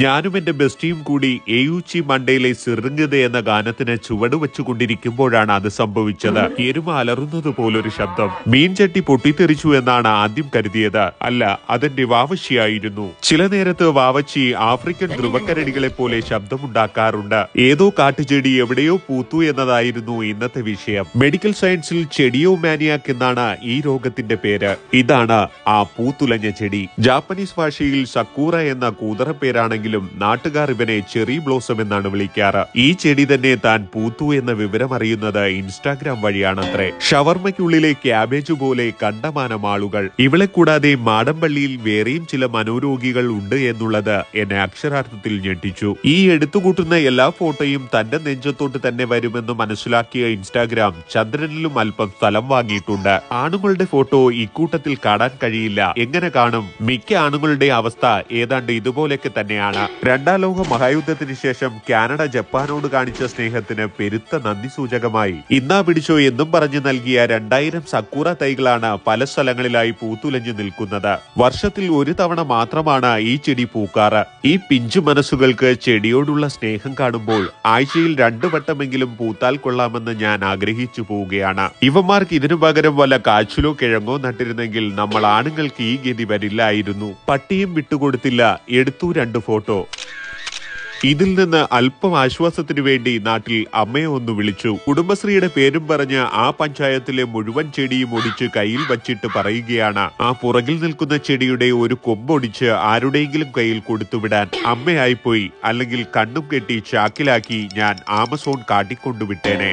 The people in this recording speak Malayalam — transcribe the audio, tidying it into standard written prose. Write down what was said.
ഞാനും എന്റെ ബെസ്റ്റിയും കൂടി എയൂച്ചി മണ്ടയിലെ സിറിങ്ങത് എന്ന ഗാനത്തിന് ചുവട് വെച്ചുകൊണ്ടിരിക്കുമ്പോഴാണ് അത് സംഭവിച്ചത്. എരുമ അലറുന്നത് പോലൊരു ശബ്ദം. മീൻചട്ടി പൊട്ടിത്തെറിച്ചു എന്നാണ് ആദ്യം കരുതിയത്. അല്ല, അതെന്റെ വാവച്ചിയായിരുന്നു. ചില നേരത്ത് വാവച്ചി ആഫ്രിക്കൻ ധ്രുവക്കരടികളെ പോലെ ശബ്ദമുണ്ടാക്കാറുണ്ട്. ഏതോ കാട്ടുചെടി എവിടെയോ പൂത്തു എന്നതായിരുന്നു ഇന്നത്തെ വിഷയം. മെഡിക്കൽ സയൻസിൽ ചെടിയോ മാനിയാക് എന്നാണ് ഈ രോഗത്തിന്റെ പേര്. ഇതാണ് ആ പൂത്തുലഞ്ഞ ചെടി. ജാപ്പനീസ് ഭാഷയിൽ സക്കൂറ എന്ന കൂതറ പേരാണെങ്കിൽ നാട്ടുകാർ ഇവനെ ചെറി ബ്ലോസം എന്നാണ് വിളിക്കാറ്. ഈ ചെടി തന്നെ താൻ പൂത്തു എന്ന വിവരം അറിയുന്നത് ഇൻസ്റ്റാഗ്രാം വഴിയാണത്രേ. ഷവർമ്മയ്ക്കുള്ളിലെ ക്യാബേജ് പോലെ കണ്ടമാനം ആളുകൾ. ഇവളെ കൂടാതെ മാടമ്പള്ളിയിൽ വേറെയും ചില മനോരോഗികൾ ഉണ്ട് എന്നുള്ളത് എന്നെ അക്ഷരാർത്ഥത്തിൽ ഞെട്ടിച്ചു. ഈ എടുത്തുകൂട്ടുന്ന എല്ലാ ഫോട്ടോയും തന്റെ നെഞ്ചത്തോട്ട് തന്നെ വരുമെന്ന് മനസ്സിലാക്കിയ ഇൻസ്റ്റാഗ്രാം ചന്ദ്രനിലും അല്പം സ്ഥലം വാങ്ങിയിട്ടുണ്ട്. ആണുങ്ങളുടെ ഫോട്ടോ ഇക്കൂട്ടത്തിൽ കാണാൻ കഴിയില്ല. എങ്ങനെ കാണും? മിക്ക ആണുങ്ങളുടെ അവസ്ഥ ഏതാണ്ട് ഇതുപോലൊക്കെ തന്നെയാണ്. രണ്ടാം ലോക മഹായുദ്ധത്തിന് ശേഷം കാനഡ ജപ്പാനോട് കാണിച്ച സ്നേഹത്തിന് പെരുത്ത നന്ദി സൂചകമായി ഇന്നാ പിടിച്ചോ എന്നും പറഞ്ഞു നൽകിയ 2000 സക്കൂറ തൈകളാണ് പല സ്ഥലങ്ങളിലായി പൂത്തുലഞ്ഞു നിൽക്കുന്നത്. വർഷത്തിൽ ഒരു തവണ മാത്രമാണ് ഈ ചെടി പൂക്കാറ്. ഈ പിഞ്ചു മനസ്സുകൾക്ക് ചെടിയോടുള്ള സ്നേഹം കാണുമ്പോൾ ആഴ്ചയിൽ 2 വട്ടമെങ്കിലും പൂത്താൽ കൊള്ളാമെന്ന് ഞാൻ ആഗ്രഹിച്ചു പോവുകയാണ്. ഇവന്മാർക്ക് ഇതിനു പകരം വല്ല കാച്ചിലോ കിഴങ്ങോ നട്ടിരുന്നെങ്കിൽ നമ്മൾ ആണുങ്ങൾക്ക് ഈ ഗതി വരില്ലായിരുന്നു. പട്ടിയും വിട്ടുകൊടുത്തില്ല. എടുത്തു 2 ഫോട്ടോ. ഇതിൽ നിന്ന് അല്പം ആശ്വാസത്തിനു വേണ്ടി നാട്ടിൽ അമ്മയെ ഒന്ന് വിളിച്ചു. കുടുംബശ്രീയുടെ പേരും പറഞ്ഞ് ആ പഞ്ചായത്തിലെ മുഴുവൻ ചെടിയും ഒടിച്ച് കയ്യിൽ വച്ചിട്ട് പറയുകയാണ്, ആ പുറകിൽ നിൽക്കുന്ന ചെടിയുടെ ഒരു കൊമ്പൊടിച്ച് ആരുടെയെങ്കിലും കയ്യിൽ കൊടുത്തുവിടാൻ. അമ്മയായിപ്പോയി, അല്ലെങ്കിൽ കണ്ണും കെട്ടി ചാക്കിലാക്കി ഞാൻ ആമസോൺ കാട്ടിക്കൊണ്ടുവിട്ടേനെ.